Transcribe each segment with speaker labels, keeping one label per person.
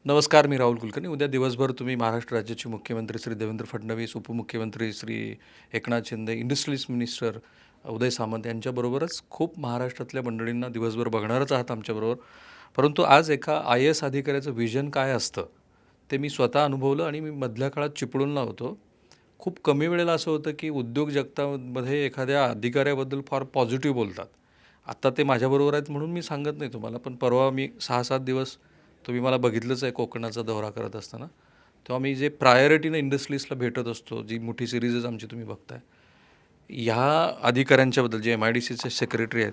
Speaker 1: नमस्कार, मी राहुल कुलकर्णी. उद्या दिवसभर तुम्ही महाराष्ट्र राज्याचे मुख्यमंत्री श्री देवेंद्र फडणवीस, उपमुख्यमंत्री श्री एकनाथ शिंदे, इंडस्ट्रियलिस्ट मिनिस्टर उदय सामंत यांच्याबरोबरच खूप महाराष्ट्रातल्या मंडळींना दिवसभर बघणारच आहात आमच्याबरोबर. परंतु आज एका IAS अधिकाऱ्याचं व्हिजन काय असतं, ते मी स्वतः अनुभवलं आणि मी मधल्या काळात चिपळूणला होतो. खूप कमी वेळेला असं होतं की उद्योग जगतामध्ये एखाद्या अधिकाऱ्याबद्दल फार पॉझिटिव्ह बोलतात. आत्ता ते माझ्याबरोबर आहेत म्हणून मी सांगत नाही तुम्हाला, पण परवा मी 6-7 दिवस तुम्ही मला बघितलंच आहे कोकणाचा दौरा करत असताना. तेव्हा मी जे प्रायोरिटीनं इंडस्ट्रीजला भेटत असतो, जी मोठी सिरीजच आमची तुम्ही बघताय, ह्या अधिकाऱ्यांच्याबद्दल जे MIDCचे सेक्रेटरी आहेत,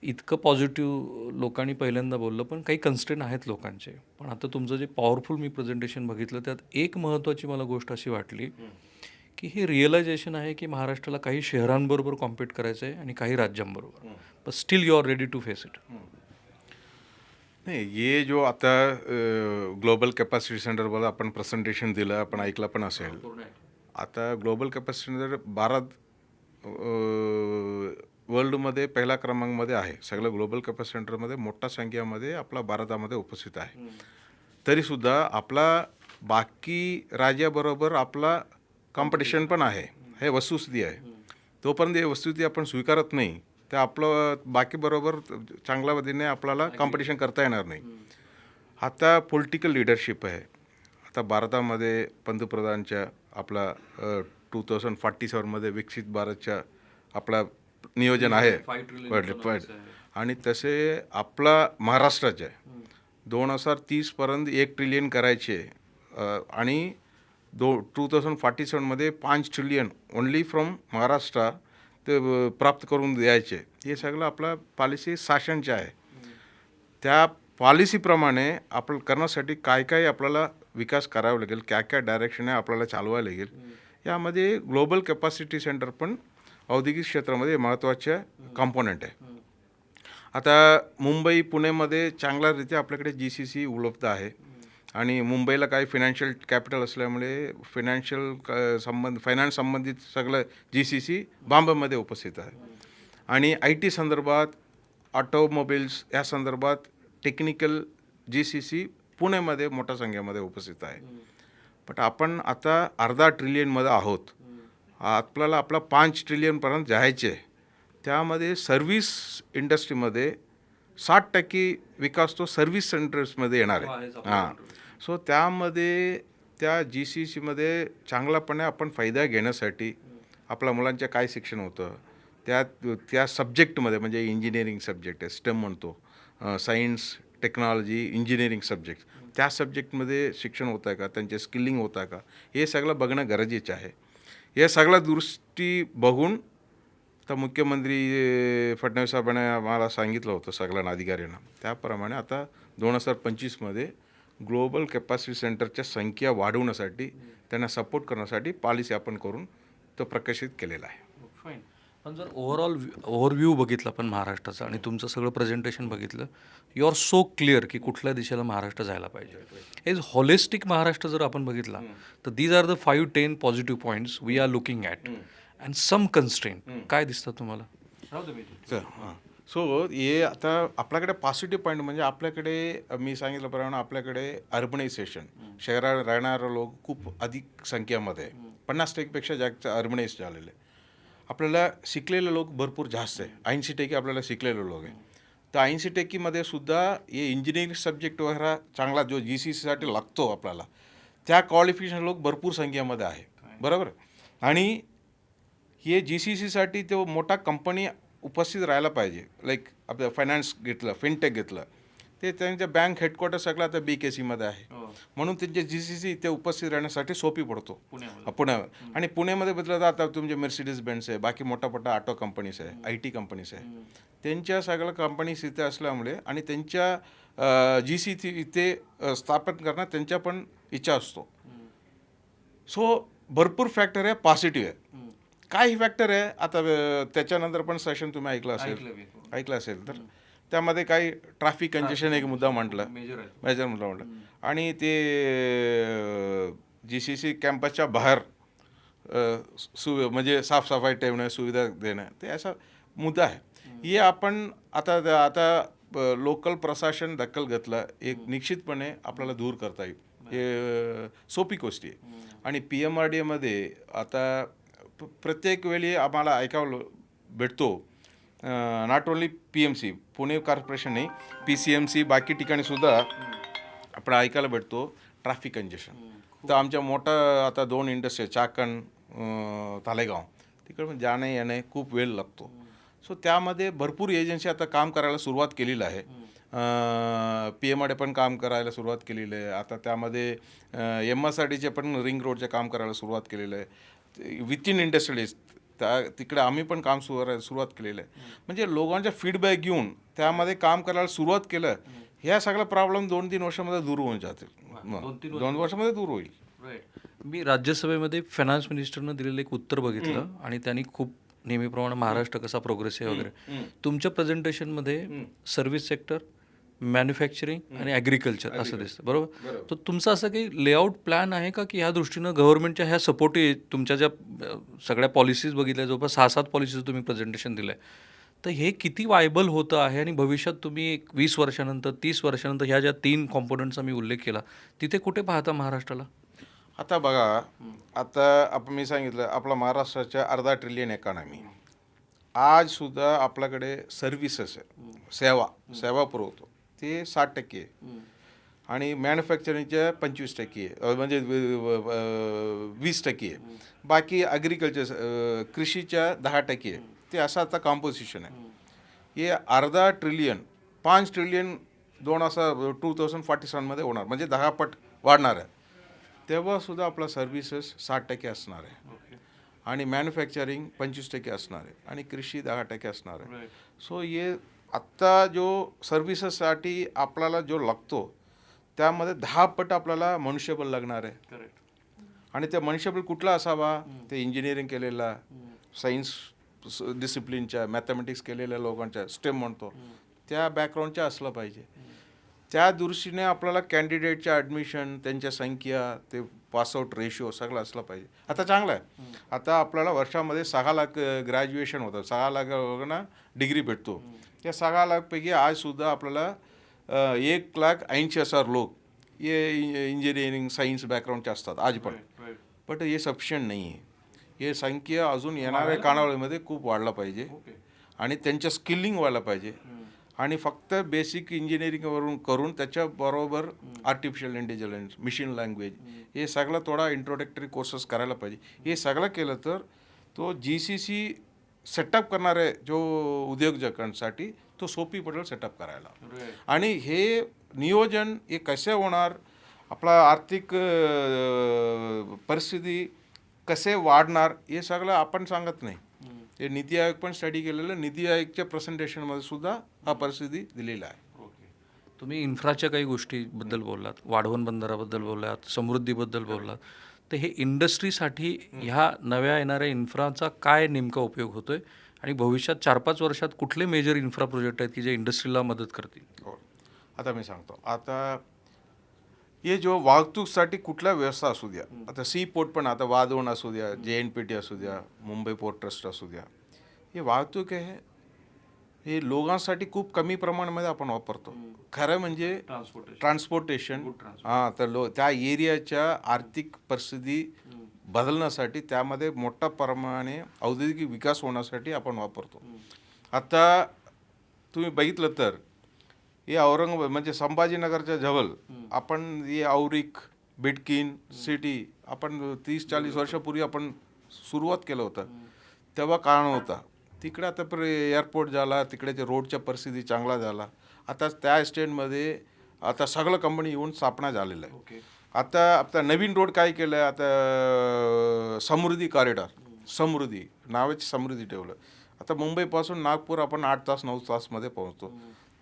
Speaker 1: इतकं पॉझिटिव्ह लोकांनी पहिल्यांदा बोललं. पण काही कन्स्ट्रेंट आहेत लोकांचे. पण आता तुमचं जे पॉवरफुल मी प्रेझेंटेशन बघितलं, त्यात एक महत्त्वाची मला गोष्ट अशी वाटली की हे रिअलायझेशन आहे की महाराष्ट्राला काही शहरांबरोबर कॉम्पीट करायचं आहे आणि काही राज्यांबरोबर, पण still you are ready to face it.
Speaker 2: नाही, ये जो आता ग्लोबल कॅपॅसिटी सेंटरबद्दल आपण प्रेझेंटेशन दिलं, आपण ऐकलं पण असेल. आता ग्लोबल कॅपॅसिटी सेंटर भारत वर्ल्डमध्ये पहिल्या क्रमांकामध्ये आहे. सगळ्या ग्लोबल कॅपॅसिटी सेंटरमध्ये मोठ्या संख्येमध्ये आपला भारतामध्ये उपस्थित आहे. तरीसुद्धा आपला बाकी राज्याबरोबर आपला कॉम्पिटिशन पण आहे. हे वस्तुस्थिती आहे. तोपर्यंत हे वस्तुस्थिती आपण स्वीकारत नाही तर आपलं बाकी बरोबर चांगल्या पद्धतीने आपल्याला कॉम्पिटिशन करता येणार नाही. आता पॉलिटिकल लिडरशिप आहे. आता भारतामध्ये पंतप्रधानच्या आपला 2047मध्ये विकसित भारतच्या आपला नियोजन आहे आणि तसे आपला महाराष्ट्राचे 2030पर्यंत 1 ट्रिलियन करायचे आणि 2047मध्ये 5 ट्रिलियन ओनली फ्रॉम महाराष्ट्र ते प्राप्त करून द्यायचे. हे सगळं आपला पॉलिसी शासनचे आहे. त्या पॉलिसीप्रमाणे आपण करण्यासाठी काय काय आपल्याला विकास करावा लागेल, काय काय डायरेक्शन आहे आपल्याला चालवायला लागेल. यामध्ये ग्लोबल कॅपॅसिटी सेंटर पण औद्योगिक क्षेत्रामध्ये महत्त्वाचे कॉम्पोनंट आहे. आता मुंबई पुणेमध्ये चांगल्यारीत्या आपल्याकडे GCC उपलब्ध आहे आणि मुंबईला काही फायनान्शियल कॅपिटल असल्यामुळे फायनान्स संबंधित सगळं GCC बॉम्बेमध्ये उपस्थित आहे आणि IT संदर्भात ऑटोमोबाईल्स या संदर्भात टेक्निकल GCC पुणेमध्ये मोठ्या संख्येमध्ये उपस्थित आहे. पण आपण आता 1/2 ट्रिलियनमध्ये आहोत. आपल्याला आपला 5 ट्रिलियनपर्यंत जायचे. त्यामध्ये सर्व्हिस इंडस्ट्रीमध्ये 60% विकास तो सर्व्हिस सेंटर्समध्ये येणार आहे. सो त्यामध्ये त्या GCCमध्ये चांगल्यापणे आपण फायदा घेण्यासाठी आपल्या मुलांच्या काय शिक्षण होतं त्या सब्जेक्टमध्ये, म्हणजे इंजिनिअरिंग सब्जेक्ट आहे, STEM म्हणतो, सायन्स टेक्नॉलॉजी इंजिनिअरिंग सब्जेक्ट, त्या सब्जेक्टमध्ये शिक्षण होतं आहे का, त्यांचे स्किलिंग होतं आहे का, हे सगळं बघणं गरजेचं आहे. हे सगळ्या दृष्टी बघून तर मुख्यमंत्री फडणवीस साहेबांनी आम्हाला सांगितलं होतं सगळ्या अधिकाऱ्यांना. त्याप्रमाणे आता 2025मध्ये ग्लोबल कॅपॅसिटी सेंटरच्या संख्या वाढवण्यासाठी, त्यांना सपोर्ट करण्यासाठी पॉलिसी आपण करून तो प्रकाशित केलेला आहे.
Speaker 1: फाईन. पण जर ओव्हरव्ह्यू बघितला पण महाराष्ट्राचा आणि तुमचं सगळं प्रेझेंटेशन बघितलं, यू आर सो क्लिअर की कुठल्या दिशेला महाराष्ट्र जायला पाहिजे. एज हॉलिस्टिक महाराष्ट्र जर आपण बघितला तर these are the 5-10 positive points we are looking at and some constraint काय दिसतं तुम्हाला?
Speaker 2: सो हे आता आपल्याकडे पॉझिटिव्ह पॉईंट म्हणजे आपल्याकडे मी सांगितल्याप्रमाणे आपल्याकडे अर्बनायझेशन, शहरात राहणारे लोक खूप अधिक संख्येमध्ये 50%पेक्षा जास्त अर्बनाइज झालेले. आपल्याला शिकलेले लोक भरपूर जास्त आहे. 80% आपल्याला शिकलेले लोक आहे. तर 80%मध्ये सुद्धा हे इंजिनिअरिंग सब्जेक्ट वगैरे चांगला जो GCCसाठी लागतो आपल्याला, त्या क्वालिफिकेशन लोक भरपूर संख्येमध्ये आहे. बरोबर. आणि हे GCCसाठी तो मोठा कंपनी उपस्थित राहायला पाहिजे. लाईक आपलं फायनान्स घेतलं, फिनटेक घेतलं, ते त्यांच्या बँक हेडक्वार्टर सगळं आता BKCमध्ये आहे. म्हणून त्यांचे GCC इथे उपस्थित राहण्यासाठी सोपी पडतो पुण्यावर. आणि पुण्यामध्ये बदलत आता तुमचे Mercedes Benz आहे, बाकी मोठा मोठा ऑटो कंपनीज आहे, IT कंपनीज आहे, त्यांच्या सगळ्या कंपनीज इथे असल्यामुळे आणि त्यांच्या GCC इथे स्थापन करणं त्यांच्या पण इच्छा असतो. सो भरपूर फॅक्टर आहे, पॉझिटिव्ह आहे. काही फॅक्टर आहे आता त्याच्यानंतर पण सेशन तुम्ही ऐकलं असेल तर त्यामध्ये काही ट्रॅफिक कंजेशन एक मुद्दा म्हटलं, मेजर मुद्दा म्हटलं, आणि ते GCC कॅम्पसच्या बाहेर म्हणजे साफसफाई ठेवणं, सुविधा देणं, ते असा मुद्दा आहे. हे आपण आता लोकल प्रशासन दखल घेतला एक निश्चितपणे आपल्याला दूर करता येईल. हे सोपी गोष्टी आहे. आणि PMRDAमध्ये आता प्रत्येक वेळी आम्हाला ऐकावं भेटतो, not only PMC Pune corporation नाही, PCMC बाकी ठिकाणी सुद्धा आपण ऐकायला भेटतो ट्रॅफिक कंजेशन. तर आमच्या मोठा आता 2 इंडस्ट्री चाकण, तालेगाव, तिकडे पण जाणे येणे खूप वेळ लागतो. सो त्यामध्ये भरपूर एजन्सी आता काम करायला सुरुवात केलेलं आहे. PMRDA पण काम करायला सुरुवात केलेलं आहे. आता त्यामध्ये MSRDचे पण रिंग रोडचे काम करायला सुरुवात केलेलं आहे. विथिन इंडस्ट्रियलिस्ट तिकडे आम्ही पण काम सुरुवात केलेलं आहे. म्हणजे लोकांचा फीडबॅक घेऊन त्यामध्ये काम करायला सुरुवात केलं, ह्या सगळा प्रॉब्लेम 2-3 वर्षामध्ये दूर होऊन जातील. 2 वर्षामध्ये दूर होईल.
Speaker 1: मी राज्यसभेमध्ये फायनान्स मिनिस्टरनं दिलेलं एक उत्तर बघितलं आणि त्यांनी खूप नेहमीप्रमाणे महाराष्ट्र कसा प्रोग्रेस आहे वगैरे, तुमच्या प्रेझेंटेशनमध्ये सर्व्हिस सेक्टर, मॅन्युफॅक्चरिंग आणि ॲग्रिकल्चर असं दिसतं, बरोबर? तर तुमचा असं काही लेआउट प्लॅन आहे का की ह्या दृष्टीनं गव्हर्नमेंटच्या ह्या सपोर्टिव्ह तुमच्या ज्या सगळ्या पॉलिसीज बघितल्या, जवळपास 6-7 पॉलिसीज तुम्ही प्रेझेंटेशन दिलं आहे, तर हे किती वायबल होतं आहे आणि भविष्यात तुम्ही एक 20 वर्षानंतर 30 वर्षानंतर ह्या ज्या 3 कॉम्पोनंटचा मी उल्लेख केला तिथे कुठे पाहता महाराष्ट्राला?
Speaker 2: आता बघा, आता आपण मी सांगितलं आपला महाराष्ट्राच्या 1/2 ट्रिलियन इकॉनॉमी, आज सुद्धा आपल्याकडे सर्व्हिसेस आहे, सेवा पुरवतो ते 60% आहे आणि मॅन्युफॅक्चरिंगच्या 25% आहे, म्हणजे 20% आहे. बाकी ॲग्रिकल्चर कृषीच्या 10% आहे. ते असं आता कॉम्पोजिशन आहे. हे 1/2 ट्रिलियन 5 ट्रिलियन 2047 मध्ये होणार, म्हणजे 10 पट वाढणार आहे. तेव्हासुद्धा आपला सर्व्हिसेस 60% असणार आहे आणि मॅन्युफॅक्चरिंग 25% असणार आहे आणि कृषी 10% असणार आहे. सो हे आत्ता जो सर्व्हिसेससाठी आपल्याला जो लागतो त्यामध्ये 10 पट आपल्याला मनुष्यबळ लागणार आहे. आणि ते मनुष्यबळ कुठला असावा? ते इंजिनिअरिंग केलेला, सायन्स डिसिप्लिनच्या, मॅथमॅटिक्स केलेल्या लोकांच्या, स्टेम म्हणतो त्या बॅकग्राऊंडच्या असलं पाहिजे. त्या दृष्टीने आपल्याला कॅन्डिडेटच्या ॲडमिशन, त्यांच्या संख्या, ते पासआउट रेशो सगळं असलं पाहिजे. आता चांगलं आहे, आता आपल्याला वर्षामध्ये 6 लाख ग्रॅज्युएशन होतं, 6 लाख लोकांना डिग्री भेटतो. त्या 6 लाखपैकी आजसुद्धा आपल्याला 1,80,000 लोक हे इंजिनिअरिंग सायन्स बॅकग्राऊंडचे असतात आज पण. बट हे सफिशियंट नाही आहे. हे संख्या अजून येणाऱ्या कालावधीमध्ये खूप वाढला पाहिजे आणि त्यांच्या स्किलिंग व्हायला पाहिजे. आणि फक्त बेसिक इंजिनिअरिंगवरून करून त्याच्याबरोबर आर्टिफिशियल इंटेलिजन्स, मशीन लँग्वेज हे सगळं थोडा इंट्रोडक्टरी कोर्सेस करायला पाहिजे. हे सगळं केलं तर तो GCC सेटअप करणारे जो उद्योजकांसाठी तो सोपी पडेल सेटअप करायला. आणि हे नियोजन हे कसे होणार, आपला आर्थिक परिस्थिती कसे वाढणार हे सगळं आपण सांगत नाही. हे नीती आयोग पण स्टडी केलेलं, नीती आयोगच्या प्रेझेंटेशनमध्ये सुद्धा हा परिस्थिती दिलेला आहे.
Speaker 1: तुम्ही इन्फ्राच्या काही गोष्टीबद्दल बोललात, वाढवण बंदराबद्दल बोललात, समृद्धीबद्दल बोललात, तर हे इंडस्ट्रीसाठी ह्या नव्या येणाऱ्या इन्फ्राचा काय नेमका उपयोग होतोय आणि भविष्यात 4-5 वर्षात कुठले मेजर इन्फ्रा प्रोजेक्ट आहेत की जे इंडस्ट्रीला मदत करतील?
Speaker 2: हो, आता मी सांगतो. आता हे जो वाहतूकसाठी कुठला व्यवस्था असू द्या, आता सी पोर्ट पण, आता वादवण असू द्या, JNPT असू द्या, मुंबई पोर्ट ट्रस्ट असू द्या, हे वाहतूक आहे हे लोकांसाठी खूप कमी प्रमाणामध्ये आपण वापरतो. खरं म्हणजे ट्रान्सपोर्टेशन, हां, तर त्या एरियाच्या आर्थिक परिस्थिती बदलण्यासाठी, त्यामध्ये मोठ्या प्रमाणे औद्योगिक विकास होण्यासाठी आपण वापरतो. आता तुम्ही बघितलं तर हे औरंगाबाद म्हणजे संभाजीनगरच्या जवळ आपण हे औरिक, बिडकीन सिटी आपण 30-40 वर्षापूर्वी आपण सुरुवात केलं होतं. तेव्हा काळ होता तिकडे. आता एअरपोर्ट झाला, तिकडेच्या रोडच्या परिस्थिती चांगला झाला. आता त्या स्टेटमध्ये आता सगळं कंपनी येऊन स्थापना झालेलं आहे. आता नवीन रोड काय केलं आहे, आता समृद्धी कॉरिडॉर, समृद्धी नावाची समृद्धी ठेवलं. आता मुंबईपासून नागपूर आपण 8 तास 9 तासमध्ये पोहोचतो.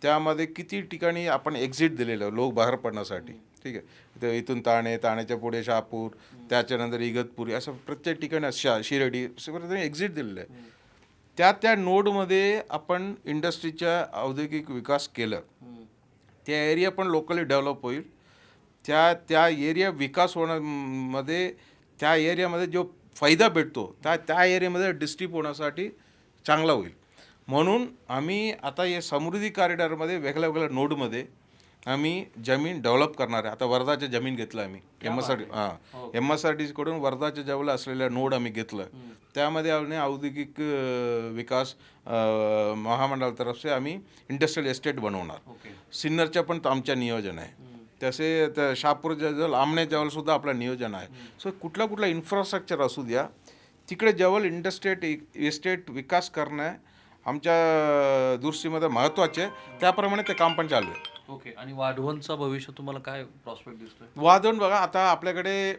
Speaker 2: त्यामध्ये किती ठिकाणी आपण एक्झिट दिलेलं लोक बाहेर पडण्यासाठी, ठीक आहे. तर इथून ताण्याच्या पुढे शहापूर, त्याच्यानंतर इगतपुरी, असं प्रत्येक ठिकाणी शिर्डी एक्झिट दिलेलं आहे. त्या नोडमध्ये आपण इंडस्ट्रीच्या औद्योगिक विकास केलं, त्या एरिया पण लोकली डेव्हलप होईल. त्या एरिया विकास होण्यामध्ये, त्या एरियामध्ये जो फायदा भेटतो त्या एरियामध्ये डिस्ट्रीब्यूट होण्यासाठी चांगला होईल. म्हणून आम्ही आता हे समृद्धी कॉरिडॉरमध्ये वेगळ्या वेगळ्या नोडमध्ये आम्ही जमीन डेव्हलप करणार आहे. आता वर्धाच्या जमीन घेतलं आम्ही MSRDCकडून वर्धाच्या जवळ असलेल्या नोड आम्ही घेतलं. त्यामध्ये आम्ही औद्योगिक विकास महामंडळातर्फे से आम्ही इंडस्ट्रियल एस्टेट बनवणार. सिन्नरच्या पण आमच्या नियोजन आहे. तसे त्या शहापूरच्या जवळ आमणे जवळ सुद्धा आपलं नियोजन आहे. सो कुठला इन्फ्रास्ट्रक्चर असू द्या, तिकडे जवळ एस्टेट विकास करणं आमच्या दृष्टीमध्ये महत्त्वाचे आहे. त्याप्रमाणे ते काम पण चालू आहे.
Speaker 1: ओके. आणि वाढवणचा भविष्य तुम्हाला काय प्रॉस्पेक्ट दिसतोय?
Speaker 2: वादन बघा, आता आपल्याकडे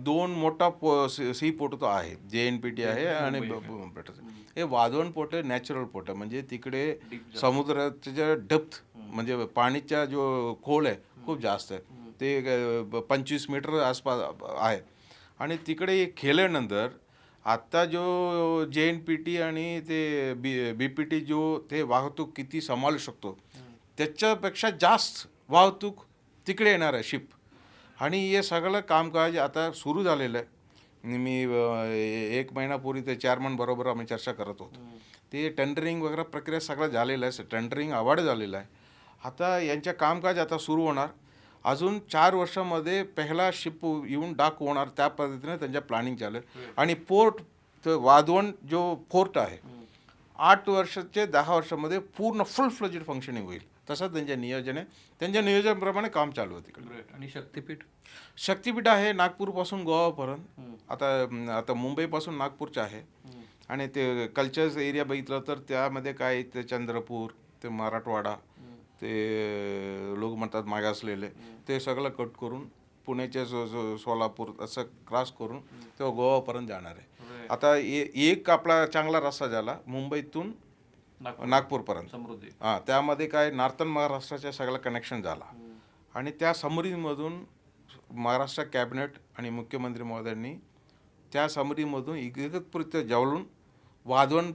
Speaker 2: 2 मोठा सी पोर्ट आहे, JNPT आहे आणि हे वादवण पोर्ट आहे, नॅचरल पोर्ट आहे. म्हणजे तिकडे समुद्राच्या जे डेप्थ म्हणजे पाणीचा जो खोल आहे खूप जास्त आहे. ते 25 मीटर आसपास आहे. आणि तिकडे खेळल्यानंतर आत्ता जो JNPT आणि ते BPT जो ते वाहतूक किती सांभाळू शकतो त्याच्यापेक्षा जास्त वाहतूक तिकडे येणार आहे शिप. आणि हे सगळं कामकाज आता सुरू झालेलं आहे. मी 1 महिन्यापूर्वी ते चेअरमन बरोबर आम्ही चर्चा करत होतो. ते टेंडरिंग वगैरे प्रक्रिया सगळं झालेलं आहे. टेंडरिंग अवॉर्ड झालेलं आहे. आता यांच्या कामकाज आता सुरू होणार. अजून 4 वर्षामध्ये पहिला शिप येऊन डाक होणार. त्या पद्धतीने त्यांच्या प्लॅनिंग चालेल. आणि पोर्ट वाधवण जो फोर्ट आहे 8 वर्षाचे 10 वर्षामध्ये पूर्ण फुल फ्लेजेड फंक्शनिंग होईल. तसंच त्यांचे नियोजन आहे. त्यांच्या नियोजनाप्रमाणे काम चालू आहे तिकडे.
Speaker 1: आणि
Speaker 2: शक्तिपीठ आहे नागपूरपासून गोवापर्यंत. आता मुंबईपासून नागपूरचं आहे. आणि ते कल्चर्स एरिया बघितलं तर त्यामध्ये काय ते चंद्रपूर, ते मराठवाडा, ते लोक म्हणतात मागासलेले, ते सगळं कट करून पुण्याचे सोलापूर असं क्रॉस करून तो गोवापर्यंत जाणार आहे. आता एक आपला चांगला रस्ता झाला मुंबईतून नागपूरपर्यंत. त्यामध्ये काय नॉर्थन महाराष्ट्राच्या सगळं कनेक्शन झाला. आणि त्या समृद्धीमधून महाराष्ट्र कॅबिनेट आणि मुख्यमंत्री महोदयांनी त्या समृद्धीमधून इगतपुरीत जवळून वाधवण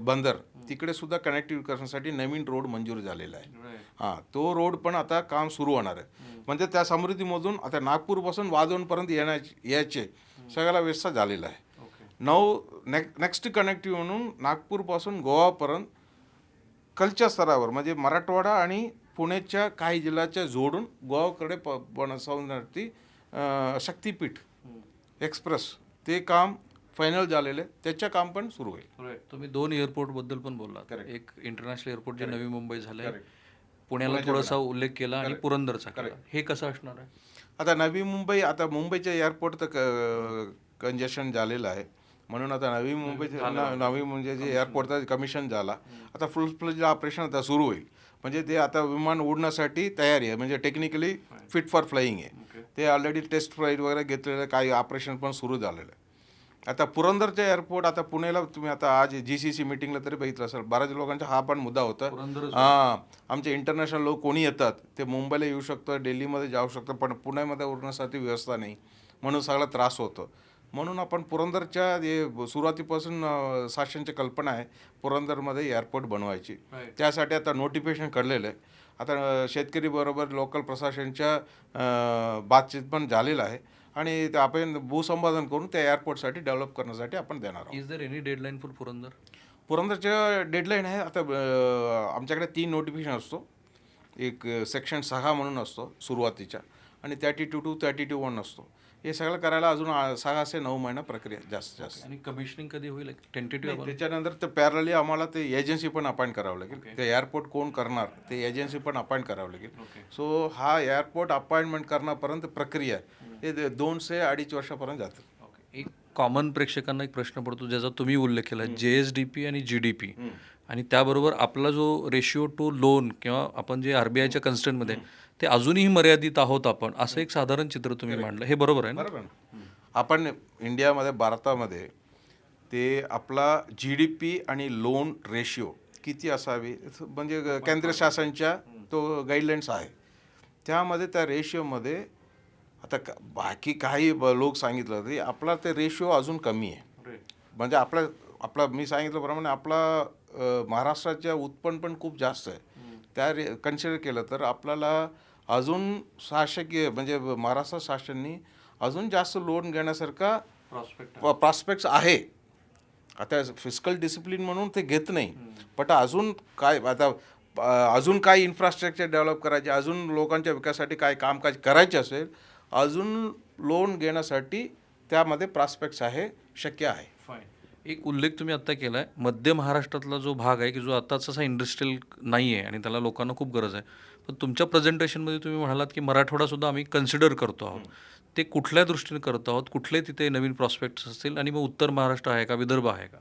Speaker 2: बंदर तिकडे सुद्धा कनेक्टिव्ह करण्यासाठी नवीन रोड मंजूर झालेला आहे. तो रोड पण आता काम सुरू होणार आहे. म्हणजे त्या समृद्धीमधून आता नागपूरपासून वाधवणपर्यंत यायचे सगळा व्यवस्था झालेला आहे. नेक्स्ट कनेक्टिव्ह म्हणून नागपूरपासून गोवापर्यंत कलच्या स्तरावर म्हणजे मराठवाडा आणि पुण्याच्या काही जिल्ह्याच्या जोडून गोवाकडे बनवण्यासाठी शक्तिपीठ एक्सप्रेस ते काम फायनल झालेलं आहे. त्याचं काम पण सुरू होईल.
Speaker 1: तुम्ही 2 एअरपोर्टबद्दल पण बोललात. एक इंटरनॅशनल एअरपोर्ट जे नवी मुंबई झालंय, पुण्याला थोडासा उल्लेख केला आणि पुरंदरचा केला. हे कसं असणार आहे?
Speaker 2: आता नवी मुंबई, आता मुंबईचं एअरपोर्ट तर कंजेशन झालेलं आहे. म्हणून आता नवी मुंबई जे एअरपोर्टचं कमिशन झाला. आता फुल फ्लेज ऑपरेशन आता सुरू होईल. म्हणजे ते आता विमान उडण्यासाठी तयारी आहे. म्हणजे टेक्निकली फिट फॉर फ्लाईंग आहे. ते ऑलरेडी टेस्ट फ्लाईट वगैरे घेतलेलं, काही ऑपरेशन पण सुरू झालेलं आहे. आता पुरंदरचं एअरपोर्ट, आता पुण्याला तुम्ही आता आज GCC मिटिंगला तरी बघितलं असेल, बऱ्याच लोकांचा हा पण मुद्दा होता. आमचे इंटरनॅशनल लोक कोणी येतात ते मुंबईला येऊ शकतं, दिल्लीमध्ये जाऊ शकतं, पण पुण्यामध्ये उडण्यासाठी व्यवस्था नाही, म्हणून सगळा त्रास होतो. म्हणून आपण पुरंदरच्या सुरुवातीपासून शासनाची कल्पना आहे पुरंदरमध्ये एअरपोर्ट बनवायची. त्यासाठी आता नोटिफिकेशन काढलेलं आहे. आता शेतकरी बरोबर लोकल प्रशासनाच्या बातचीत पण झालेलं आहे. आणि ते आपण भूसंपादन करून त्या एअरपोर्टसाठी डेव्हलप करण्यासाठी आपण देणार आहोत.
Speaker 1: Is there any deadline for Purandar?
Speaker 2: पुरंदरचं डेडलाईन आहे. आता आमच्याकडे 3 नोटिफिकेशन असतो. एक सेक्शन 6 म्हणून असतो सुरुवातीच्या, आणि 32 32(1) असतो. हे सगळं करायला अजून 6 ते 9 महिना प्रक्रिया जास्त.
Speaker 1: आणि कमिशनिंग कधी होईल टेंटेटिव्ह?
Speaker 2: त्याच्यानंतर ते पॅरलली आम्हाला ते एजन्सी पण अपॉइंट करावं लागेल. ते एअरपोर्ट कोण करणार ते एजन्सी पण अपॉइंट करावं लागेल. सो हा एअरपोर्ट अपॉइंटमेंट करण्यापर्यंत प्रक्रिया हे 2 ते 2.5 वर्षापर्यंत जातं.
Speaker 1: एक कॉमन प्रेक्षकांना एक प्रश्न पडतो ज्याचा तुम्ही उल्लेख केला, JSDP आणि GDP, आणि त्याबरोबर आपला जो रेशिओ टू लोन किंवा आपण जे RBIच्या कन्स्टंटमध्ये ते अजूनही मर्यादित आहोत आपण, असं एक साधारण चित्र तुम्ही मांडलं. हे बरोबर आहे ना?
Speaker 2: बरोबर. आपण इंडियामध्ये, भारतामध्ये ते आपला GDP आणि लोन रेशिओ किती असावी म्हणजे केंद्र शासनाच्या तो गाईडलाईन्स आहे. त्यामध्ये त्या रेशिओमध्ये आता बाकी काही लोक सांगितलं तरी आपला ते रेशिओ अजून कमी आहे. म्हणजे आपला मी सांगितल्याप्रमाणे आपला महाराष्ट्राच्या उत्पन्न पण खूप जास्त आहे. त्या कन्सिडर केलं तर आपल्याला अजून शासकीय म्हणजे महाराष्ट्र शासनाने अजून जास्त लोन घेण्यासारखा प्रॉस्पेक्ट्स आहे. आता फिस्कल डिसिप्लिन म्हणून ते घेत नाही, पण अजून काय आता अजून काय इन्फ्रास्ट्रक्चर डेव्हलप करायचे, अजून लोकांच्या विकासासाठी काय कामकाज करायचे असेल, अजून लोन घेण्यासाठी त्यामध्ये प्रॉस्पेक्ट्स आहे, शक्य आहे.
Speaker 1: एक उल्लेख तुम्ही आत्ता केला आहे, मध्य महाराष्ट्रातला जो भाग आहे की जो आत्ताच असा इंडस्ट्रियल नाही आहे आणि त्याला लोकांना खूप गरज आहे, पण तुमच्या प्रेझेंटेशनमध्ये तुम्ही म्हणालात की मराठवाडासुद्धा आम्ही कन्सिडर करतो आहोत. ते कुठल्या दृष्टीने करतो आहोत, कुठले तिथे नवीन प्रॉस्पेक्ट्स असतील, आणि मग उत्तर महाराष्ट्र आहे का, विदर्भ आहे का?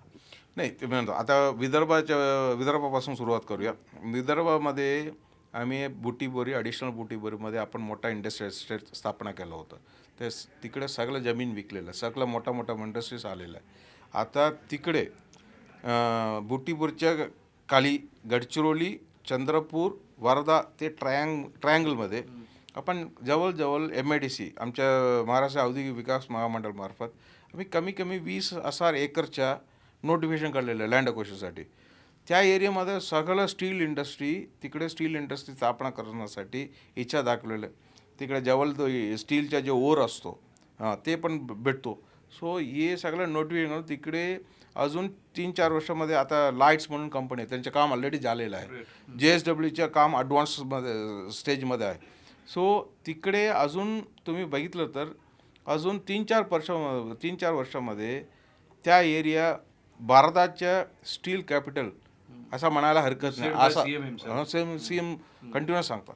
Speaker 2: नाही, ते म्हणतो आता विदर्भापासून सुरुवात करूया. विदर्भामध्ये आम्ही बुटीबोरी, ॲडिशनल बुटीबोरीमध्ये आपण मोठा इंडस्ट्रियल एस्टेट स्थापना केलं होतं. ते तिकडे सगळं जमीन विकलेलं आहे, सगळं मोठा मोठा इंडस्ट्रीज आलेलं आहे. आता तिकडे बुटीबोरीच्या खाली गडचिरोली, चंद्रपूर, वर्धा ते ट्रायंगलमध्ये आपण जवळजवळ MIDC आमच्या महाराष्ट्र औद्योगिक विकास महामंडळमार्फत आम्ही कमी कमी 20,000 एकरच्या नोटिफिकेशन काढलेलं आहे लँड अक्विजिशनसाठी. त्या एरियामध्ये सगळं स्टील इंडस्ट्री, तिकडे स्टील इंडस्ट्री स्थापना करण्यासाठी इच्छा दाखवलेलं आहे. तिकडे जवळ तो स्टीलचा जो ओर असतो ते पण भेटतो. सो हे सगळं नोटिफिकेशन तिकडे अजून 3-4 वर्षामध्ये आता लाईट्स म्हणून कंपनी आहे, त्यांचं काम ऑलरेडी झालेलं आहे. JSWचं काम ॲडव्हान्समध्ये स्टेजमध्ये आहे. सो तिकडे अजून तुम्ही बघितलं तर अजून 3-4 वर्षामध्ये त्या एरिया भारताच्या स्टील कॅपिटल असं म्हणायला हरकत नाही, असं CM कंटिन्युअस सांगतात.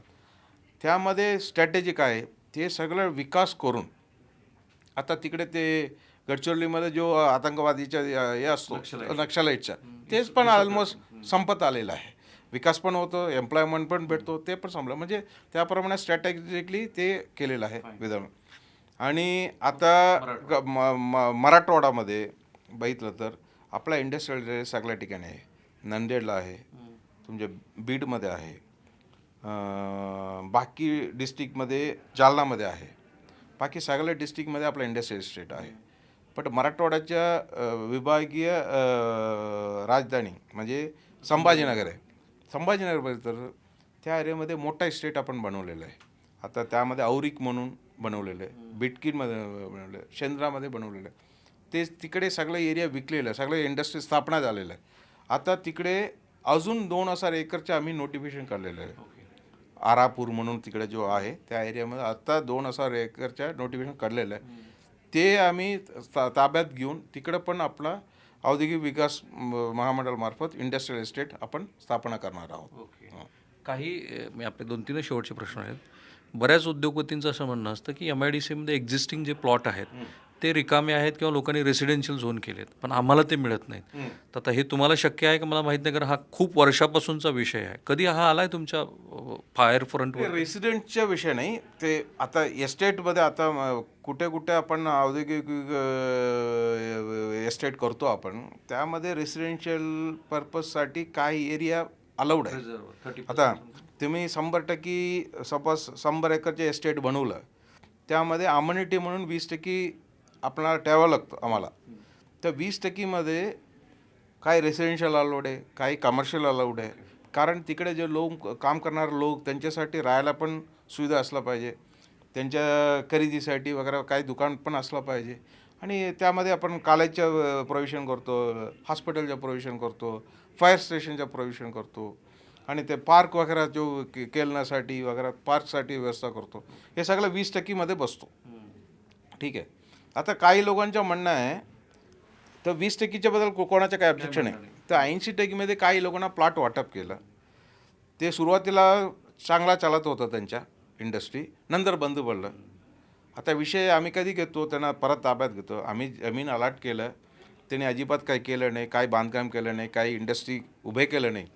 Speaker 2: त्यामध्ये स्ट्रॅटेजी काय आहे, ते सगळं विकास करून आता तिकडे ते गडचिरोलीमध्ये जो आतंकवादीचा हे असतो नक्षलाईटचा, तेच पण ऑलमोस्ट संपत आलेलं आहे. विकास पण होतो, एम्प्लॉयमेंट पण भेटतो, ते पण संपलं. म्हणजे त्याप्रमाणे स्ट्रॅटेजिकली ते केलेलं आहे विदर्भ. आणि आता मराठवाडामध्ये बघितलं तर आपला इंडस्ट्रियल सगळ्या ठिकाणी आहे. नांदेडला आहे, तुमच्या बीडमध्ये आहे, बाकी डिस्ट्रिक्टमध्ये जालनामध्ये आहे, बाकी सगळ्या डिस्ट्रिक्टमध्ये आपला इंडस्ट्रियल इस्टेट आहे. पण मराठवाड्याच्या विभागीय राजधानी म्हणजे संभाजीनगर आहे. संभाजीनगरमध्ये तर त्या एरियामध्ये मोठा इस्टेट आपण बनवलेला आहे. आता त्यामध्ये औरिक म्हणून बनवलेलं आहे, बिटकीमध्ये बनवलेलं आहे, शेंद्रामध्ये बनवलेलं आहे. ते तिकडे सगळं एरिया विकलेलं आहे, सगळं इंडस्ट्री स्थापना झालेलं आहे. आता तिकडे अजून 2,000 एकरचे आम्ही नोटिफिकेशन काढलेलं आहे. आरापूर म्हणून तिकडे जो आहे त्या एरियामध्ये आता 2,000 एकरच्या नोटिफिकेशन काढलेलं आहे. ते आम्ही ताब्यात घेऊन तिकडं पण आपला औद्योगिक विकास महामंडळामार्फत इंडस्ट्रियल इस्टेट आपण स्थापना करणार आहोत.
Speaker 1: काही मी आपले 2-3 शेवटचे प्रश्न आहेत. बऱ्याच उद्योगपतींचं असं म्हणणं असतं की MIDCमध्ये एक्झिस्टिंग जे प्लॉट आहेत ते रिकामे आहेत किंवा लोकांनी रेसिडेन्शियल झोन केलेत, पण आम्हाला ते मिळत नाहीत. तर आता हे तुम्हाला शक्य आहे का मला माहीत नाही, कारण हा खूप वर्षापासूनचा विषय आहे. कधी हा आलाय तुमच्या फायर फ्रंटवर?
Speaker 2: रेसिडेंटचा विषय नाही, ते आता एस्टेटमध्ये आता कुठे कुठे आपण औद्योगिक एस्टेट करतो आपण, त्यामध्ये रेसिडेन्शियल पर्पजसाठी काही एरिया अलाउड आहे. आता तुम्ही 100% सपोज 100 एकरचे एस्टेट बनवलं, त्यामध्ये अम्युनिटी म्हणून 20% आपल्याला ठेवावं लागतं आम्हाला. तर 20%मध्ये काही रेसिडेन्शियल अलाउड आहे, काही कमर्शियल अलाउड आहे. कारण तिकडे जे लोक काम करणारे लोक त्यांच्यासाठी राहायला पण सुविधा असला पाहिजे, त्यांच्या खरेदीसाठी वगैरे काही दुकान पण असलं पाहिजे. आणि त्यामध्ये आपण कॉलेजचं प्रोव्हिजन करतो, हॉस्पिटलचं प्रोव्हिजन करतो, फायर स्टेशनचं प्रोव्हिजन करतो, आणि ते पार्क वगैरे जो खेळण्यासाठी वगैरे पार्कसाठी व्यवस्था करतो. हे सगळं 20%मध्ये बसतो. ठीक आहे. आता काही लोकांचं म्हणणं आहे तर 20%च्या बद्दल कोणाचं काही ऑब्जेक्शन आहे, तर 80%मध्ये काही लोकांना प्लॉट वाटप केलं. ते सुरुवातीला चांगला चालत होतं त्यांच्या इंडस्ट्री, नंतर बंद पडलं. आता विषय आम्ही कधी घेतो, त्यांना परत ताब्यात घेतो. आम्ही जमीन अलॉट केलं, त्यांनी अजिबात काही केलं नाही, काही बांधकाम केलं नाही, काही इंडस्ट्री उभे केलं नाही,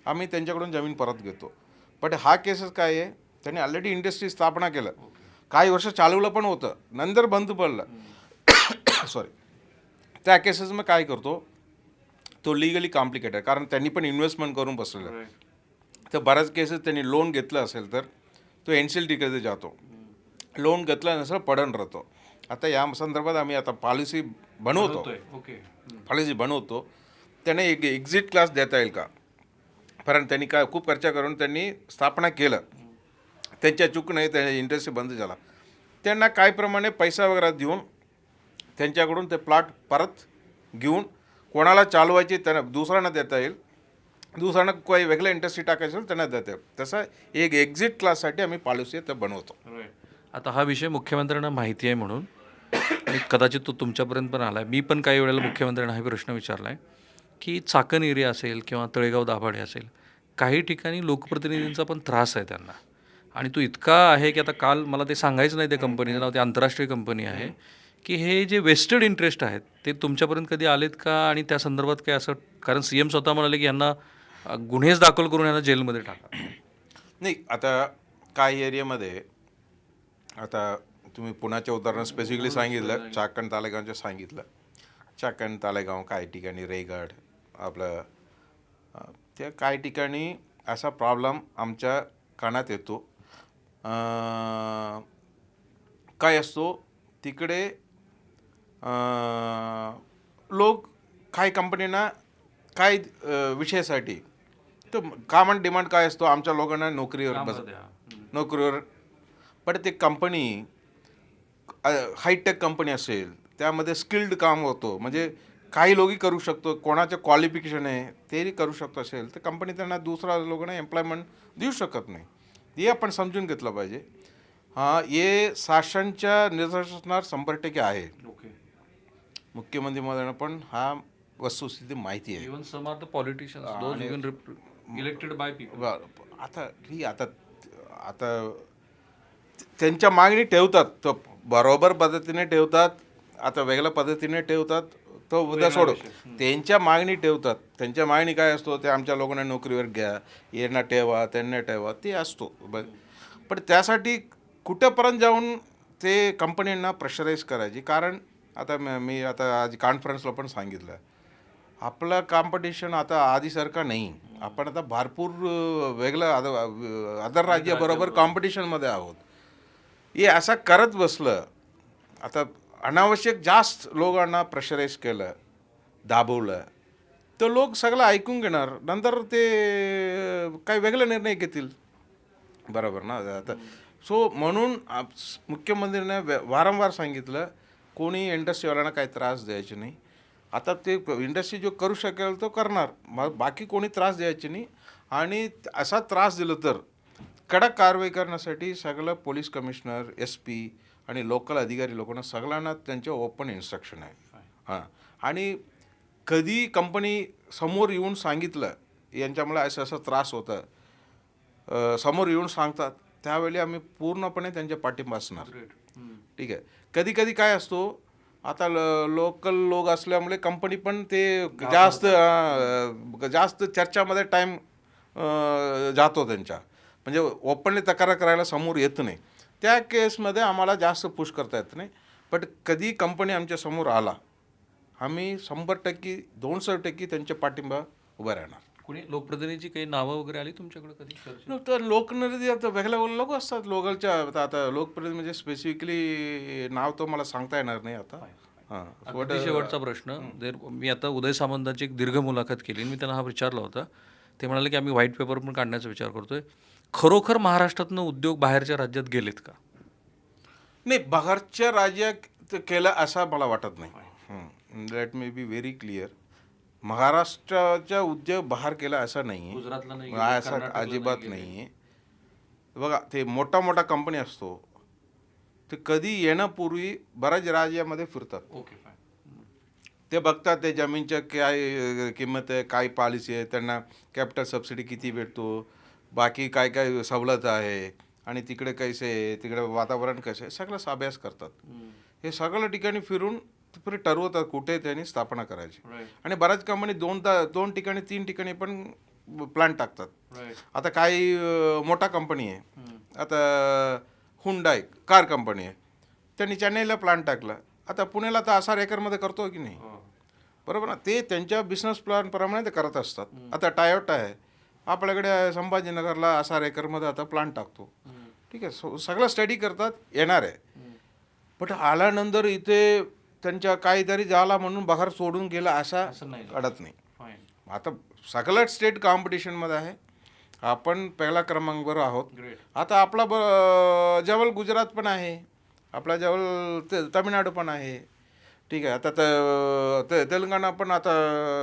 Speaker 2: आम्ही त्यांच्याकडून जमीन परत घेतो. पण हा केसेस काय आहे, त्यांनी ऑलरेडी इंडस्ट्री स्थापना केलं, काही वर्ष चालवलं पण होतं, नंतर बंद पडलं. सॉरी. त्या केसेस मग काय करतो, तो लिगली कॉम्प्लिकेटेड, कारण त्यांनी पण इन्व्हेस्टमेंट करून बसलेलं आहे. तर बऱ्याच केसेस त्यांनी लोन घेतलं असेल तर तो NCLTकडे जातो, लोन घेतला नसेल पडण राहतो. आता या संदर्भात आम्ही आता पॉलिसी बनवतो, त्याने एक एक्झिट क्लास देता येईल का, कारण त्यांनी काय खूप खर्च करून त्यांनी स्थापना केलं, त्यांच्या चूक नाही, त्यांच्या इंडस्ट्री बंद झाला. त्यांना काय प्रमाणे पैसा वगैरे देऊन त्यांच्याकडून ते प्लॉट परत घेऊन कोणाला चालवायची त्यांना दुसऱ्यांना देता येईल, दुसऱ्यांना काही वेगळं इंडस्ट्री टाकायचं असेल त्यांना देता येईल. तसं एक एक्झिट क्लाससाठी आम्ही पॉलिसी तर बनवतो.
Speaker 1: आता हा विषय मुख्यमंत्र्यांना माहिती आहे म्हणून आणि कदाचित तो तुमच्यापर्यंत पण आला आहे. मी पण काही वेळेला मुख्यमंत्र्यांना हा प्रश्न विचारला आहे की चाकण एरिया असेल किंवा तळेगाव दाभाडे असेल, काही ठिकाणी लोकप्रतिनिधींचा पण त्रास आहे त्यांना. आणि तो इतका आहे की आता काल मला ते सांगायचं नाही, त्या कंपनीचं नाव, ते आंतरराष्ट्रीय कंपनी आहे, की हे जे वेस्टेड इंटरेस्ट आहेत ते तुमच्यापर्यंत कधी आलेत का? आणि त्या संदर्भात काय असं, कारण CM स्वतः म्हणाले की यांना गुन्हेच दाखल करून यांना जेलमध्ये टाका.
Speaker 2: नाही, आता काही एरियामध्ये, आता तुम्ही पुण्याच्या उदाहरण स्पेसिफिकली सांगितलं, चाकण तालेगावचं सांगितलं. चाकण तालेगाव, काही ठिकाणी रेगड, आपलं त्या काही ठिकाणी असा प्रॉब्लेम आमच्या कानात येतो. काय असतो तिकडे, लोक काही कंपनीना काही विषयासाठी तर कॉमन डिमांड काय असतो, आमच्या लोकांना नोकरीवर. पण ते कंपनी हायटेक कंपनी असेल, त्यामध्ये स्किल्ड काम होतो, म्हणजे काही लोकही करू शकतो, कोणाचं क्वालिफिकेशन आहे तेही करू शकतो असेल तर कंपनी त्यांना दुसऱ्या लोकांना एम्प्लॉयमेंट देऊ शकत नाही. हे आपण समजून घेतलं पाहिजे. हे शासनच्या निर्देशनावर 100% आहे. मुख्यमंत्री महोदयांना पण हा वस्तुस्थिती माहिती आहे.
Speaker 1: Even some are the politicians those even elected by people.
Speaker 2: आता त्यांच्या मागणी ठेवतात, तो बरोबर पद्धतीने ठेवतात, आता वेगळ्या पद्धतीने ठेवतात, तो उद्या सोडो. त्यांच्या मागणी ठेवतात. त्यांच्या मागणी काय असतो, ते आमच्या लोकांना नोकरीवर घ्या, यांना ठेवा, त्यांना ठेवा, ते असतो. पण त्यासाठी कुठेपर्यंत जाऊन ते कंपन्यांना प्रेशराईज करायची. कारण आता मी आता आज कॉन्फरन्सला पण सांगितलं, आपलं कॉम्पिटिशन आता आधीसारखं नाही. आपण आता भरपूर वेगळं अदर राज्याबरोबर कॉम्पिटिशनमध्ये आहोत. हे असं करत बसलं, आता अनावश्यक जास्त लोकांना प्रेशराईज केलं, दाबवलं, तर लोक सगळं ऐकून घेणार, नंतर ते काही वेगळे निर्णय घेतील. बरोबर ना. आता सो म्हणून मुख्यमंत्र्यांनी वारंवार सांगितलं, कोणी इंडस्ट्रीवाल्यांना काही त्रास द्यायचे नाही. आता ते इंडस्ट्री जो करू शकेल तो करणार, बाकी कोणी त्रास द्यायचे नाही. आणि असा त्रास दिला तर कडक कारवाई करण्यासाठी सगळं पोलीस कमिशनर, SP आणि लोकल अधिकारी लोकांना सगळ्यांना त्यांचे ओपन इन्स्ट्रक्शन आहे. आणि कधी कंपनी समोर येऊन सांगितलं यांच्यामुळे असं असं त्रास होतं, समोर येऊन सांगतात, त्यावेळी आम्ही पूर्णपणे त्यांच्या पाठिंबा असणार. ठीक आहे. कधी कधी काय असतो, आता लोकल लोक असल्यामुळे कंपनी पण ते जास्त चर्चामध्ये टाईम जातो त्यांच्या, म्हणजे ओपनली तक्रार करायला समोर येत नाही. त्या केसमध्ये आम्हाला जास्त पुश करता येत नाही. पण कधी कंपनी आमच्या समोर आला, आम्ही 100%, 200% त्यांच्या पाठिंबा उभा राहणार.
Speaker 1: कोणी लोकप्रतिनिधीची काही नावं वगैरे आली तुमच्याकडे कधी?
Speaker 2: तर लोकप्रतिनिधी आता वेगळ्या लोक असतात लोकलच्या. आता लोकप्रतिनिधी म्हणजे स्पेसिफिकली नाव तर मला सांगता येणार नाही आता.
Speaker 1: शेवटचा प्रश्न, मी आता उदय सामंतांची एक दीर्घ मुलाखत केली, मी त्यांना हा विचारला होता. ते म्हणाले की आम्ही व्हाईट पेपर पण काढण्याचा विचार करतोय. खरोखर महाराष्ट्रातनं उद्योग बाहेरच्या राज्यात गेलेत का?
Speaker 2: नाही, बाहेरच्या राज्यात केलं असं मला वाटत नाही. Let me be very clear. महाराष्ट्राचा उद्योग बाहेर केला असं नाही,
Speaker 1: गुजरातला नाही,
Speaker 2: असं अजिबात नाही आहे. बघा, ते मोठा मोठा कंपनी असतो, ते कधी येण्यापूर्वी बऱ्याच राज्यामध्ये फिरतात. ते बघतात ते जमीनच्या काय किंमत आहे, काय पॉलिसी आहे, त्यांना कॅपिटल सबसिडी किती भेटतो, बाकी काय काय सवलत आहे, आणि तिकडे कैसे आहे, तिकडे वातावरण कसं आहे, सगळं अभ्यास करतात. हे सगळं ठिकाणी फिरून पुढे ठरवतात कुठे त्यांनी स्थापना करायची. आणि बऱ्याच कंपनी 2 ठिकाणी 3 ठिकाणी पण प्लांट टाकतात. आता काही मोठा कंपनी आहे, आता हुंडाई कार कंपनी आहे, त्यांनी चेन्नईला प्लांट टाकला. आता पुण्याला तर 1000 एकरमध्ये करतो की नाही, बरोबर ना. ते त्यांच्या बिझनेस प्लॅनप्रमाणे ते करत असतात. आता टायोटा आहे, आपल्याकडे संभाजीनगरला 1000 एकरमध्ये आता प्लांट टाकतो. ठीक आहे, सगळं स्टडी करतात, येणार आहे. पण आल्यानंतर इथे त्यांच्या काहीतरी झाला म्हणून बाहेर सोडून गेला असा अडत नाही. आता सगळं स्टेट कॉम्पिटिशनमध्ये आहे, आपण पहिला क्रमांकावर आहोत. आता आपला जवळ गुजरात पण आहे, आपल्या जवळ तमिळनाडू पण आहे, ठीक आहे. आता तेलंगणा पण आता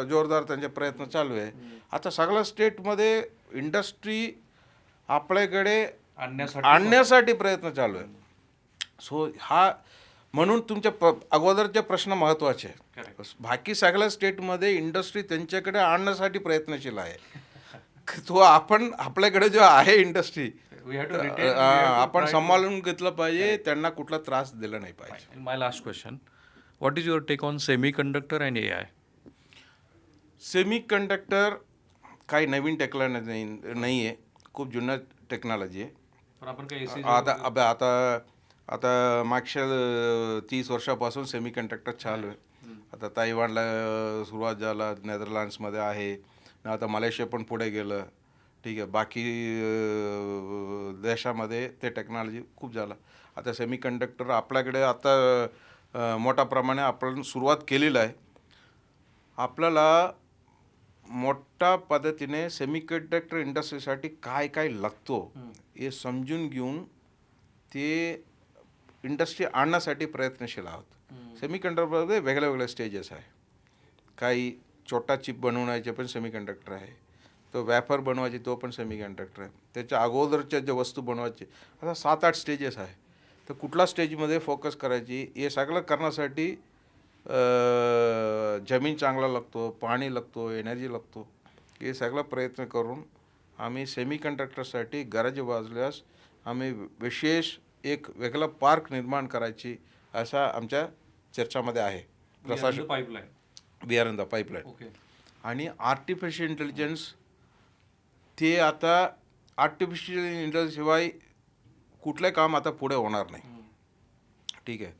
Speaker 2: जोरदार त्यांचे प्रयत्न चालू आहे. आता सगळ्या स्टेटमध्ये इंडस्ट्री आपल्याकडे आणण्यासाठी प्रयत्न चालू आहे. सो हा म्हणून तुमच्या अगोदरचे प्रश्न महत्त्वाचे आहे. बाकी सगळ्या स्टेटमध्ये इंडस्ट्री त्यांच्याकडे आणण्यासाठी प्रयत्नशील आहे. तो आपण आपल्याकडे जो आहे इंडस्ट्री आपण सांभाळून घेतलं पाहिजे, त्यांना कुठला त्रास दिला नाही पाहिजे.
Speaker 1: My last question, what is your take on semiconductor and AI?
Speaker 2: Semiconductor काही नवीन टेक्नॉलॉजी नाही आहे, खूप जुनं टेक्नॉलॉजी आहे.
Speaker 1: पण आपण काही
Speaker 2: आता मागच्या 30 वर्षापासून सेमी कंडक्टर चालू आहे. आता तायवानला सुरुवात झाला, नेदरलँड्समध्ये आहे, आता मलेशिया पण पुढे गेलं. ठीक आहे. बाकी देशामध्ये ते टेक्नॉलॉजी खूप झालं. आता सेमी कंडक्टर आपल्याकडे आता मोठ्या प्रमाणे आपण सुरुवात केलेलं आहे. आपल्याला मोठ्या पद्धतीने सेमी कंडक्टर इंडस्ट्रीसाठी काय काय लागतो हे समजून घेऊन ते इंडस्ट्री आणण्यासाठी प्रयत्नशील आहोत. सेमी कंडक्टरमध्ये वेगळ्या वेगळ्या स्टेजेस आहे. काही छोटा चिप बनवण्याचे पण सेमी कंडक्टर आहे, तो वॅफर बनवायचे तो पण सेमी कंडक्टर आहे, त्याच्या अगोदरच्या ज्या वस्तू बनवायचे आता 7-8 स्टेजेस आहे. तर कुठल्या स्टेजमध्ये फोकस करायची हे सगळं करण्यासाठी जमीन चांगला लागतो, पाणी लागतो, एनर्जी लागतो. हे सगळं प्रयत्न करून आम्ही सेमी कंडक्टरसाठी गरज भासल्यास आम्ही विशेष एक वेगळा पार्क निर्माण करायची असा आमच्या चर्चामध्ये आहे. प्रशासन
Speaker 1: pipeline
Speaker 2: Bihar the pipeline.
Speaker 1: Okay.
Speaker 2: आणि आर्टिफिशियल इंटेलिजन्स ते आता आर्टिफिशियल इंटेलिजन्स शिवाय कुठलं काम आता पुढे होणार नाही. ठीक आहे.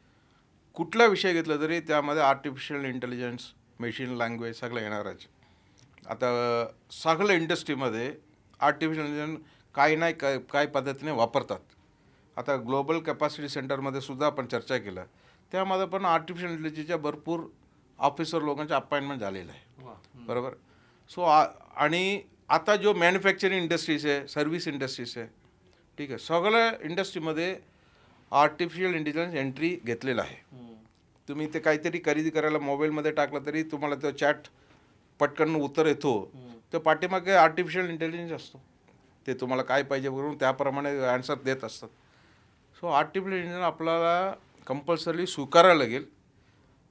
Speaker 2: कुठला विषय घेतला तरी त्यामध्ये आर्टिफिशियल इंटेलिजन्स, मशीन लँग्वेज सगळं येणारच. आता सगळ्या इंडस्ट्रीमध्ये आर्टिफिशियल इंटेलिजन्स काही नाही काय पद्धतीने वापरतात. आता ग्लोबल कॅपॅसिटी सेंटरमध्ये सुद्धा आपण चर्चा केलं, त्यामध्ये पण आर्टिफिशियल इंटेलिजन्सच्या भरपूर ऑफिसर लोकांचे अपॉइंटमेंट झालेलं आहे. बरोबर. सो आणि आता जो मॅन्युफॅक्चरिंग इंडस्ट्रीज आहे, सर्व्हिस इंडस्ट्रीज आहे, ठीक आहे, सगळ्या इंडस्ट्रीमध्ये आर्टिफिशियल इंटेलिजन्स एंट्री घेतलेलं आहे. तुम्ही ते काहीतरी खरेदी करायला मोबाईलमध्ये टाकलं तरी तुम्हाला तो चॅट पटकन उत्तर येतो. तर पाठीमागे आर्टिफिशियल इंटेलिजन्स असतो, ते तुम्हाला काय पाहिजे करून त्याप्रमाणे ॲन्सर देत असतात. सो आर्टिफिशियल इंटेलिजन्स आपल्याला कंपल्सरी स्वीकारायला लागेल.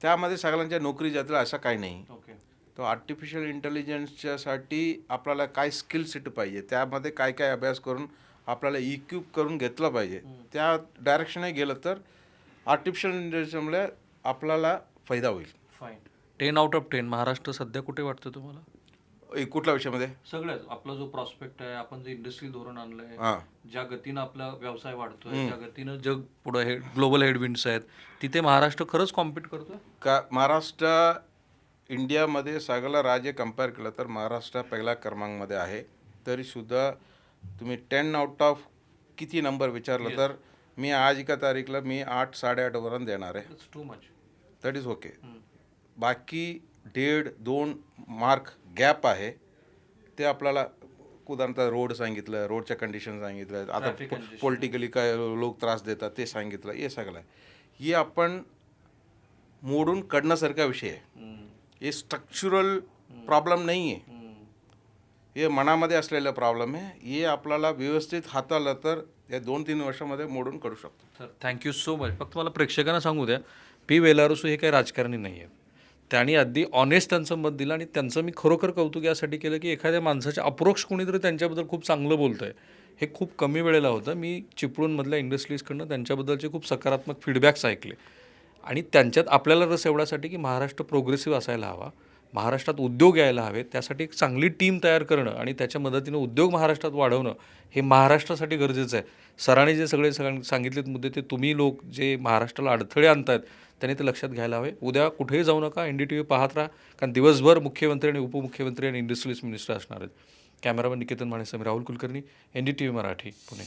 Speaker 2: त्यामध्ये सगळ्यांच्या नोकरी जातील असं काही नाही.
Speaker 1: ओके.
Speaker 2: तो आर्टिफिशियल इंटेलिजन्सच्यासाठी आपल्याला काय स्किल सेट पाहिजे, त्यामध्ये काय काय अभ्यास करून आपल्याला इक्विप करून घेतलं पाहिजे. त्या डायरेक्शनने गेलं तर आर्टिफिशियल इंटेलिजन्समुळे आपल्याला फायदा होईल.
Speaker 1: फाईन. 10 आउट ऑफ 10 महाराष्ट्र सध्या कुठे वाटतं तुम्हाला?
Speaker 2: कुठल्या विषयामध्ये?
Speaker 1: सगळ्याच. आपला जो प्रॉस्पेक्ट आहे, आपण जे इंडस्ट्री धोरण आणलंय,
Speaker 2: हां,
Speaker 1: ज्या गतीनं आपला व्यवसाय वाढतोय, ज्या गतीनं जग पुढे हे ग्लोबल हेडविंड्स आहेत, तिथे महाराष्ट्र खरंच कॉम्पीट करतोय
Speaker 2: का महाराष्ट्र इंडियामध्ये सगळं राज्य कंपेअर केलं तर महाराष्ट्र पहिल्या क्रमांकामध्ये आहे. तरीसुद्धा तुम्ही 10 आउट ऑफ किती नंबर विचारलं तर मी आज एका तारीखला मी 8-8.5 वरून देणार आहे.
Speaker 1: It's too much.
Speaker 2: That is okay. बाकी 1.5-2 मार्क गॅप आहे. ते आपल्याला उदाहरणार्थ रोड सांगितलं, रोडच्या कंडिशन सांगितलं, आता पॉलिटिकली काय लोक त्रास देतात ते सांगितलं, हे सगळं आहे. हे आपण मोडून काढण्यासारखा विषय आहे. हे स्ट्रक्चरल प्रॉब्लेम नाही आहे, हे मनामध्ये असलेला प्रॉब्लेम आहे. हे आपल्याला व्यवस्थित हाताळलं तर या 2-3 वर्षामध्ये मोडून काढू शकतो.
Speaker 1: Sir thank you so much. फक्त मला प्रेक्षकांना सांगू द्या, पी वेलारुसू हे काही राजकारणी नाही आहेत. त्यांनी अगदी ऑनेस्ट त्यांचं मत दिलं आणि त्यांचं मी खरोखर कौतुक यासाठी केलं की एखाद्या माणसाच्या अप्रोक्ष कोणीतरी त्यांच्याबद्दल खूप चांगलं बोलतं आहे, हे खूप कमी वेळेला होतं. मी चिपळूणमधल्या इंडस्ट्रीजकडनं त्यांच्याबद्दलचे खूप सकारात्मक फीडबॅक्स ऐकले आणि त्यांच्यात आपल्याला रस एवढ्यासाठी की महाराष्ट्र प्रोग्रेसिव्ह असायला हवा, महाराष्ट्रात उद्योग यायला हवेत, त्यासाठी एक चांगली टीम तयार करणं आणि त्याच्या मदतीनं उद्योग महाराष्ट्रात वाढवणं हे महाराष्ट्रासाठी गरजेचं आहे. सरांनी जे सगळे सांगितलेत मुद्दे ते तुम्ही लोक जे महाराष्ट्राला अडथळे आणतायत त्यांनी ते लक्षात घ्यायला हवे. उद्या कुठेही जाऊ नका, NDTV पाहत राहा, कारण दिवसभर मुख्यमंत्री आणि उपमुख्यमंत्री आणि इंडस्ट्रीज मिनिस्टर असणार आहेत. Cameraman Niketan Mane, Rahul Kulkarni, NDTV Marathi, Pune.